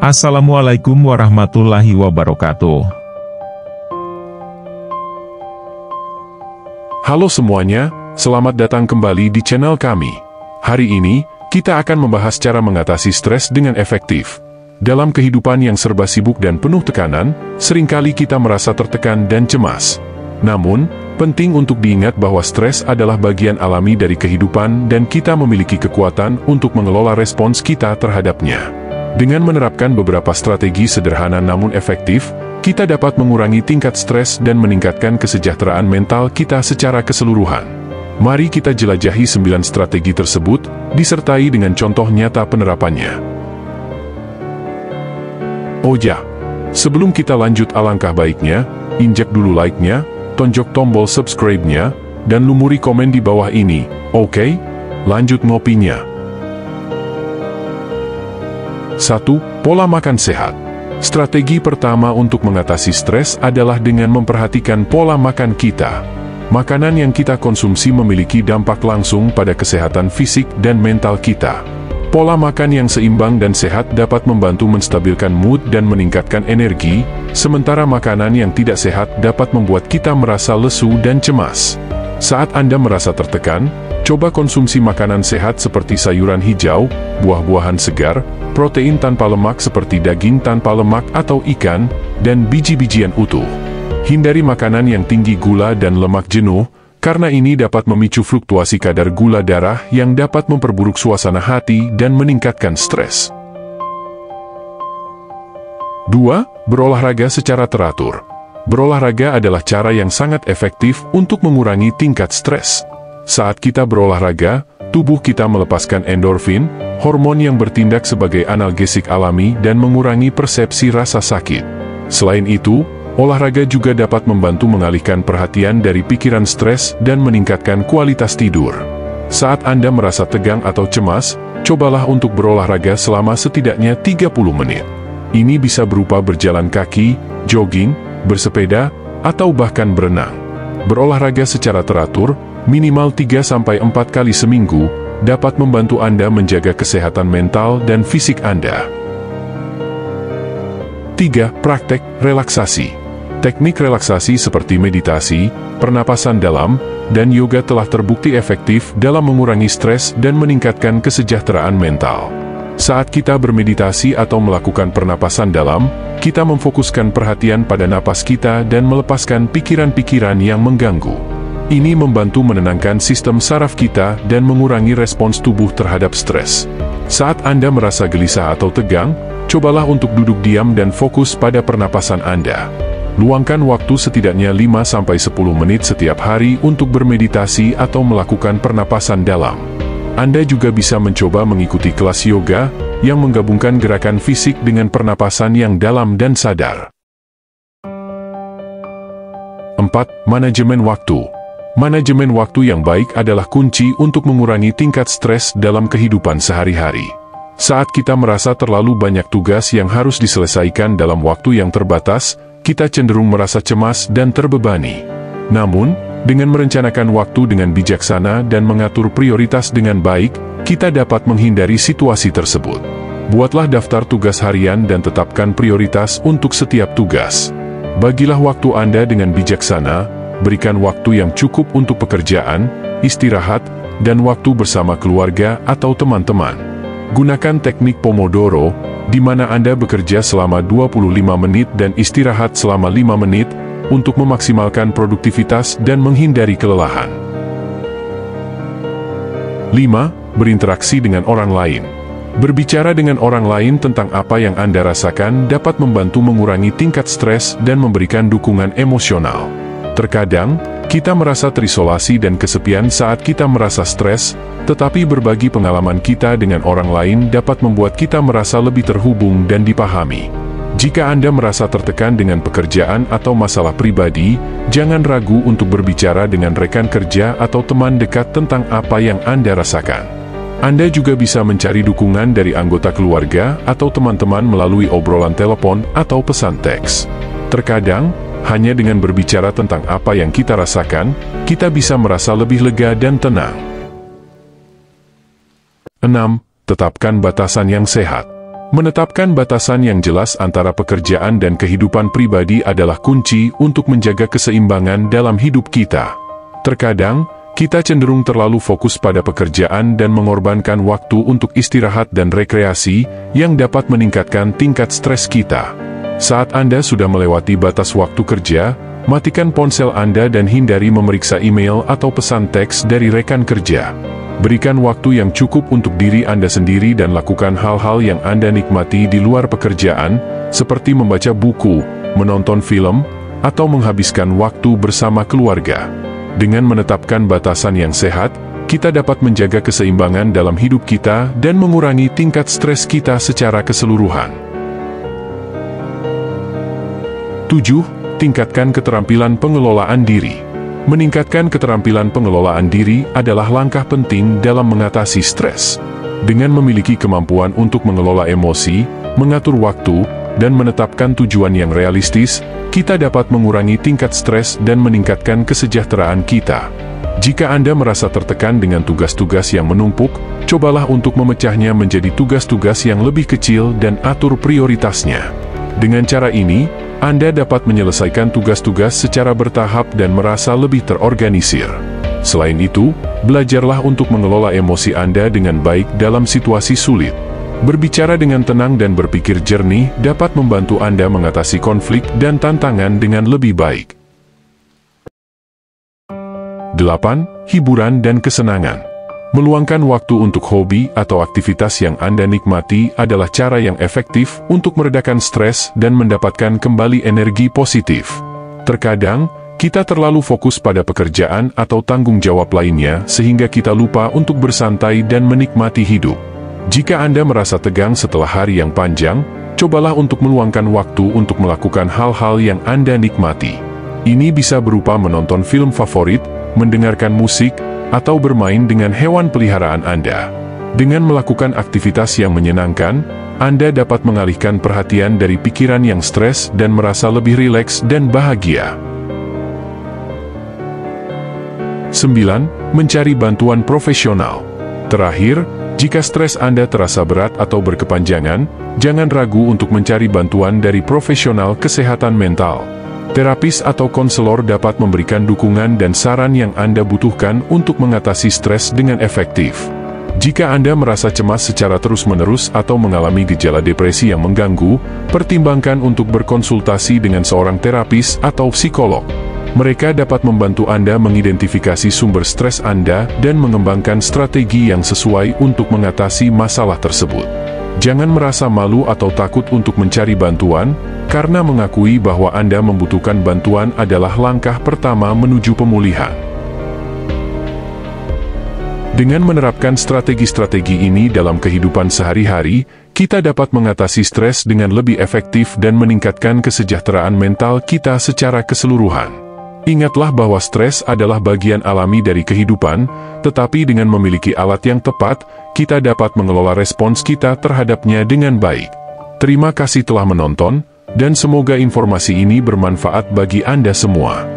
Assalamualaikum warahmatullahi wabarakatuh. Halo semuanya, selamat datang kembali di channel kami. Hari ini, kita akan membahas cara mengatasi stres dengan efektif. Dalam kehidupan yang serba sibuk dan penuh tekanan, seringkali kita merasa tertekan dan cemas. Namun, penting untuk diingat bahwa stres adalah bagian alami dari kehidupan dan kita memiliki kekuatan untuk mengelola respons kita terhadapnya. Dengan menerapkan beberapa strategi sederhana namun efektif, kita dapat mengurangi tingkat stres dan meningkatkan kesejahteraan mental kita secara keseluruhan. Mari kita jelajahi 9 strategi tersebut, disertai dengan contoh nyata penerapannya. Oh ya, sebelum kita lanjut alangkah baiknya, injak dulu like-nya, tonjok tombol subscribe-nya, dan lumuri komen di bawah ini, oke? Lanjut ngopinya. 1. Pola makan sehat. Strategi pertama untuk mengatasi stres adalah dengan memperhatikan pola makan kita. Makanan yang kita konsumsi memiliki dampak langsung pada kesehatan fisik dan mental kita. Pola makan yang seimbang dan sehat dapat membantu menstabilkan mood dan meningkatkan energi, sementara makanan yang tidak sehat dapat membuat kita merasa lesu dan cemas. Saat Anda merasa tertekan, coba konsumsi makanan sehat seperti sayuran hijau, buah-buahan segar, protein tanpa lemak seperti daging tanpa lemak atau ikan, dan biji-bijian utuh. Hindari makanan yang tinggi gula dan lemak jenuh, karena ini dapat memicu fluktuasi kadar gula darah yang dapat memperburuk suasana hati dan meningkatkan stres. 2. Berolahraga secara teratur. Berolahraga adalah cara yang sangat efektif untuk mengurangi tingkat stres. Saat kita berolahraga, tubuh kita melepaskan endorfin, hormon yang bertindak sebagai analgesik alami dan mengurangi persepsi rasa sakit. Selain itu, olahraga juga dapat membantu mengalihkan perhatian dari pikiran stres dan meningkatkan kualitas tidur. Saat Anda merasa tegang atau cemas, cobalah untuk berolahraga selama setidaknya 30 menit. Ini bisa berupa berjalan kaki, jogging, bersepeda, atau bahkan berenang. Berolahraga secara teratur, minimal 3-4 kali seminggu, dapat membantu Anda menjaga kesehatan mental dan fisik Anda. 3. Praktek relaksasi. Teknik relaksasi seperti meditasi, pernapasan dalam, dan yoga telah terbukti efektif dalam mengurangi stres dan meningkatkan kesejahteraan mental. Saat kita bermeditasi atau melakukan pernapasan dalam, kita memfokuskan perhatian pada napas kita dan melepaskan pikiran-pikiran yang mengganggu. Ini membantu menenangkan sistem saraf kita dan mengurangi respons tubuh terhadap stres. Saat Anda merasa gelisah atau tegang, cobalah untuk duduk diam dan fokus pada pernapasan Anda. Luangkan waktu setidaknya 5-10 menit setiap hari untuk bermeditasi atau melakukan pernapasan dalam. Anda juga bisa mencoba mengikuti kelas yoga yang menggabungkan gerakan fisik dengan pernapasan yang dalam dan sadar. 4. Manajemen waktu. Manajemen waktu yang baik adalah kunci untuk mengurangi tingkat stres dalam kehidupan sehari-hari. Saat kita merasa terlalu banyak tugas yang harus diselesaikan dalam waktu yang terbatas, kita cenderung merasa cemas dan terbebani. Namun, dengan merencanakan waktu dengan bijaksana dan mengatur prioritas dengan baik, kita dapat menghindari situasi tersebut. Buatlah daftar tugas harian dan tetapkan prioritas untuk setiap tugas. Bagilah waktu Anda dengan bijaksana, berikan waktu yang cukup untuk pekerjaan, istirahat, dan waktu bersama keluarga atau teman-teman. Gunakan teknik Pomodoro, di mana Anda bekerja selama 25 menit dan istirahat selama 5 menit, untuk memaksimalkan produktivitas dan menghindari kelelahan. 5. Berinteraksi dengan orang lain. Berbicara dengan orang lain tentang apa yang Anda rasakan dapat membantu mengurangi tingkat stres dan memberikan dukungan emosional. Terkadang, kita merasa terisolasi dan kesepian saat kita merasa stres, tetapi berbagi pengalaman kita dengan orang lain dapat membuat kita merasa lebih terhubung dan dipahami. Jika Anda merasa tertekan dengan pekerjaan atau masalah pribadi, jangan ragu untuk berbicara dengan rekan kerja atau teman dekat tentang apa yang Anda rasakan. Anda juga bisa mencari dukungan dari anggota keluarga atau teman-teman melalui obrolan telepon atau pesan teks. Terkadang, hanya dengan berbicara tentang apa yang kita rasakan, kita bisa merasa lebih lega dan tenang. 6. Tetapkan batasan yang sehat. Menetapkan batasan yang jelas antara pekerjaan dan kehidupan pribadi adalah kunci untuk menjaga keseimbangan dalam hidup kita. Terkadang, kita cenderung terlalu fokus pada pekerjaan dan mengorbankan waktu untuk istirahat dan rekreasi yang dapat meningkatkan tingkat stres kita. Saat Anda sudah melewati batas waktu kerja, matikan ponsel Anda dan hindari memeriksa email atau pesan teks dari rekan kerja. Berikan waktu yang cukup untuk diri Anda sendiri dan lakukan hal-hal yang Anda nikmati di luar pekerjaan, seperti membaca buku, menonton film, atau menghabiskan waktu bersama keluarga. Dengan menetapkan batasan yang sehat, kita dapat menjaga keseimbangan dalam hidup kita dan mengurangi tingkat stres kita secara keseluruhan. 7. Tingkatkan keterampilan pengelolaan diri. Meningkatkan keterampilan pengelolaan diri adalah langkah penting dalam mengatasi stres. Dengan memiliki kemampuan untuk mengelola emosi, mengatur waktu, dan menetapkan tujuan yang realistis, kita dapat mengurangi tingkat stres dan meningkatkan kesejahteraan kita. Jika Anda merasa tertekan dengan tugas-tugas yang menumpuk, cobalah untuk memecahnya menjadi tugas-tugas yang lebih kecil dan atur prioritasnya. Dengan cara ini, Anda dapat menyelesaikan tugas-tugas secara bertahap dan merasa lebih terorganisir. Selain itu, belajarlah untuk mengelola emosi Anda dengan baik dalam situasi sulit. Berbicara dengan tenang dan berpikir jernih dapat membantu Anda mengatasi konflik dan tantangan dengan lebih baik. 8. Hiburan dan kesenangan. Meluangkan waktu untuk hobi atau aktivitas yang Anda nikmati adalah cara yang efektif untuk meredakan stres dan mendapatkan kembali energi positif. Terkadang, kita terlalu fokus pada pekerjaan atau tanggung jawab lainnya sehingga kita lupa untuk bersantai dan menikmati hidup. Jika Anda merasa tegang setelah hari yang panjang, cobalah untuk meluangkan waktu untuk melakukan hal-hal yang Anda nikmati. Ini bisa berupa menonton film favorit, mendengarkan musik, atau bermain dengan hewan peliharaan Anda. Dengan melakukan aktivitas yang menyenangkan, Anda dapat mengalihkan perhatian dari pikiran yang stres dan merasa lebih rileks dan bahagia. 9. Mencari bantuan profesional. Terakhir, jika stres Anda terasa berat atau berkepanjangan, jangan ragu untuk mencari bantuan dari profesional kesehatan mental. Terapis atau konselor dapat memberikan dukungan dan saran yang Anda butuhkan untuk mengatasi stres dengan efektif. Jika Anda merasa cemas secara terus-menerus atau mengalami gejala depresi yang mengganggu, pertimbangkan untuk berkonsultasi dengan seorang terapis atau psikolog. Mereka dapat membantu Anda mengidentifikasi sumber stres Anda dan mengembangkan strategi yang sesuai untuk mengatasi masalah tersebut. Jangan merasa malu atau takut untuk mencari bantuan, karena mengakui bahwa Anda membutuhkan bantuan adalah langkah pertama menuju pemulihan. Dengan menerapkan strategi-strategi ini dalam kehidupan sehari-hari, kita dapat mengatasi stres dengan lebih efektif dan meningkatkan kesejahteraan mental kita secara keseluruhan. Ingatlah bahwa stres adalah bagian alami dari kehidupan, tetapi dengan memiliki alat yang tepat, kita dapat mengelola respons kita terhadapnya dengan baik. Terima kasih telah menonton, dan semoga informasi ini bermanfaat bagi Anda semua.